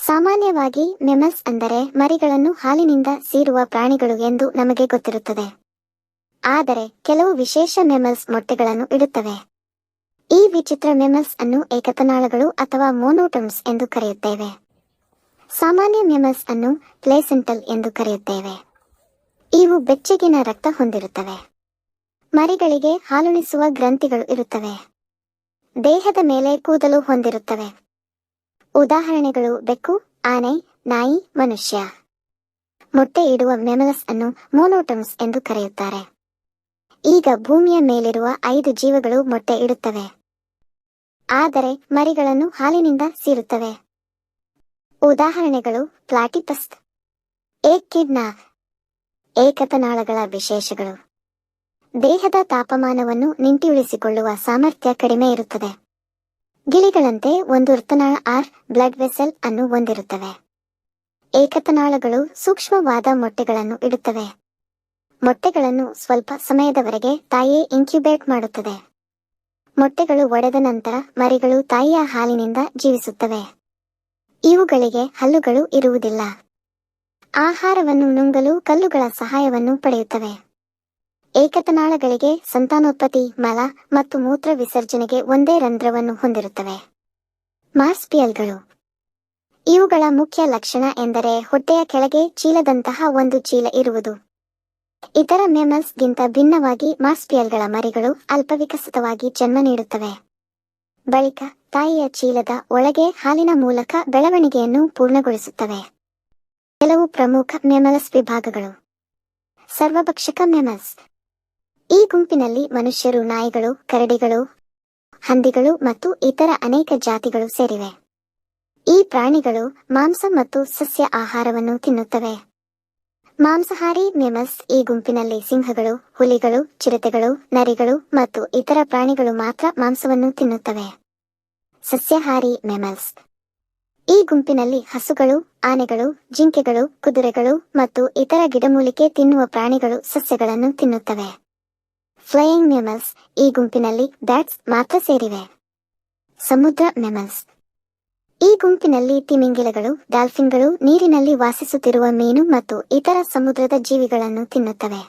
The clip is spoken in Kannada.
ಸಾಮಾನ್ಯವಾಗಿ ಮೆಮಲ್ಸ್ ಅಂದರೆ ಮರಿಗಳನ್ನು ಹಾಲಿನಿಂದ ಸೀರುವ ಪ್ರಾಣಿಗಳು ಎಂದು ನಮಗೆ ಗೊತ್ತಿರುತ್ತದೆ. ಆದರೆ ಕೆಲವು ವಿಶೇಷ ಮೆಮಲ್ಸ್ ಮೊಟ್ಟೆಗಳನ್ನು ಇಡುತ್ತವೆ. ಈ ವಿಚಿತ್ರ ಮೆಮಲ್ಸ್ ಅನ್ನು ಏಕತನಾಳಗಳು ಅಥವಾ ಮೊನೋಟಮ್ಸ್ ಎಂದು ಕರೆಯುತ್ತೇವೆ. ಸಾಮಾನ್ಯ ಮೆಮಲ್ಸ್ ಅನ್ನು ಪ್ಲೇಸೆಂಟಲ್ ಎಂದು ಕರೆಯುತ್ತೇವೆ. ಇವು ಬೆಚ್ಚಗಿನ ರಕ್ತ ಹೊಂದಿರುತ್ತವೆ. ಮರಿಗಳಿಗೆ ಹಾಲುಣಿಸುವ ಗ್ರಂಥಿಗಳು ಇರುತ್ತವೆ. ದೇಹದ ಮೇಲೆ ಕೂದಲು ಹೊಂದಿರುತ್ತವೆ. ಉದಾಹರಣೆಗಳು ಬೆಕ್ಕು, ಆನೆ, ನಾಯಿ, ಮನುಷ್ಯ. ಮೊಟ್ಟೆ ಇಡುವ ಮೆಮಲ್ಸ್ ಅನ್ನು ಮೊನೋಟಮ್ಸ್ ಎಂದು ಕರೆಯುತ್ತಾರೆ. ಈಗ ಭೂಮಿಯ ಮೇಲಿರುವ 5 ಜೀವಗಳು ಮೊಟ್ಟೆ ಇಡುತ್ತವೆ. ಆದರೆ ಮರಿಗಳನ್ನು ಹಾಲಿನಿಂದ ಸೀರುತ್ತವೆ. ಉದಾಹರಣೆಗಳು ಪ್ಲಾಟಿಪಸ್, ಏಕಿಡ್ನಾ. ಏಕತನಾಳಗಳ ವಿಶೇಷಗಳು: ದೇಹದ ತಾಪಮಾನವನ್ನು ನಿಂತಿಳಿಸಿಕೊಳ್ಳುವ ಸಾಮರ್ಥ್ಯ ಕಡಿಮೆ ಇರುತ್ತದೆ. ಗಿಳಿಗಳಂತೆ ಒಂದು ವೃತ್ತನಾಳ ಬ್ಲಡ್ ವೆಸೆಲ್ ಅನ್ನು ಹೊಂದಿರುತ್ತವೆ. ಏಕತನಾಳಗಳು ಸೂಕ್ಷ್ಮವಾದ ಮೊಟ್ಟೆಗಳನ್ನು ಇಡುತ್ತವೆ. ಮೊಟ್ಟೆಗಳನ್ನು ಸ್ವಲ್ಪ ಸಮಯದವರೆಗೆ ತಾಯಿಯೇ ಇನ್ಕ್ಯುಬೇಟ್ ಮಾಡುತ್ತದೆ. ಮೊಟ್ಟೆಗಳು ಒಡೆದ ನಂತರ ಮರಿಗಳು ತಾಯಿಯ ಹಾಲಿನಿಂದ ಜೀವಿಸುತ್ತವೆ. ಇವುಗಳಿಗೆ ಹಲ್ಲುಗಳು ಇರುವುದಿಲ್ಲ. ಆಹಾರವನ್ನು ನುಂಗಲು ಕಲ್ಲುಗಳ ಸಹಾಯವನ್ನು ಪಡೆಯುತ್ತವೆ. ಏಕತನಾಳಗಳಿಗೆ ಸಂತಾನೋತ್ಪತ್ತಿ, ಮಲ ಮತ್ತು ಮೂತ್ರ ವಿಸರ್ಜನೆಗೆ ಒಂದೇ ರಂಧ್ರವನ್ನು ಹೊಂದಿರುತ್ತವೆ. ಮಾರ್ಸ್ಪಿಯಲ್ಗಳು. ಇವುಗಳ ಮುಖ್ಯ ಲಕ್ಷಣ ಎಂದರೆ ಹೊಟ್ಟೆಯ ಕೆಳಗೆ ಚೀಲದಂತಹ ಒಂದು ಚೀಲ ಇರುವುದು. ಇತರ ಮೆಮಲ್ಸ್ ಗಿಂತ ಭಿನ್ನವಾಗಿ ಮಾರ್ಸ್ಪಿಯಲ್ಗಳ ಮರಿಗಳು ಅಲ್ಪವಿಕಸಿತವಾಗಿ ಜನ್ಮ ನೀಡುತ್ತವೆ. ಬಳಿಕ ತಾಯಿಯ ಚೀಲದ ಒಳಗೆ ಹಾಲಿನ ಮೂಲಕ ಬೆಳವಣಿಗೆಯನ್ನು ಪೂರ್ಣಗೊಳಿಸುತ್ತವೆ. ಕೆಲವು ಪ್ರಮುಖ ಮೆಮಲ್ಸ್ ವಿಭಾಗಗಳು. ಸರ್ವಭಕ್ಷಕ ಮೆಮಲ್ಸ್. ಈ ಗುಂಪಿನಲ್ಲಿ ಮನುಷ್ಯರು, ನಾಯಿಗಳು, ಕರಡಿಗಳು, ಹಂದಿಗಳು ಮತ್ತು ಇತರ ಅನೇಕ ಜಾತಿಗಳು ಸೇರಿವೆ. ಈ ಪ್ರಾಣಿಗಳು ಮಾಂಸ ಮತ್ತು ಸಸ್ಯ ಆಹಾರವನ್ನು ತಿನ್ನುತ್ತವೆ. ಮಾಂಸಾಹಾರಿ ಮೆಮಲ್ಸ್ ಈ ಗುಂಪಿನಲ್ಲಿ ಸಿಂಹಗಳು, ಹುಲಿಗಳು, ಚಿರತೆಗಳು, ನರಿಗಳು ಮತ್ತು ಇತರ ಪ್ರಾಣಿಗಳು ಮಾತ್ರ ಮಾಂಸವನ್ನು ತಿನ್ನುತ್ತವೆ. ಸಸ್ಯಾಹಾರಿ ಮೆಮಲ್ಸ್. ಈ ಗುಂಪಿನಲ್ಲಿ ಹಸುಗಳು, ಆನೆಗಳು, ಜಿಂಕೆಗಳು, ಕುದುರೆಗಳು ಮತ್ತು ಇತರ ಗಿಡಮೂಲಿಕೆ ತಿನ್ನುವ ಪ್ರಾಣಿಗಳು ಸಸ್ಯಗಳನ್ನು ತಿನ್ನುತ್ತವೆ. ಫ್ಲೈಯಿಂಗ್ ಮೆಮಲ್ಸ್. ಈ ಗುಂಪಿನಲ್ಲಿ ಬ್ಯಾಟ್ಸ್ ಮಾತ್ರ ಸೇರಿವೆ. ಸಮುದ್ರ ಮೆಮಲ್ಸ್. ಈ ಗುಂಪಿನಲ್ಲಿ ತಿಮಿಂಗಿಲಗಳು, ಡಾಲ್ಫಿನ್ಗಳು ನೀರಿನಲ್ಲಿ ವಾಸಿಸುತ್ತಿರುವ ಮೀನು ಮತ್ತು ಇತರ ಸಮುದ್ರದ ಜೀವಿಗಳನ್ನು ತಿನ್ನುತ್ತವೆ.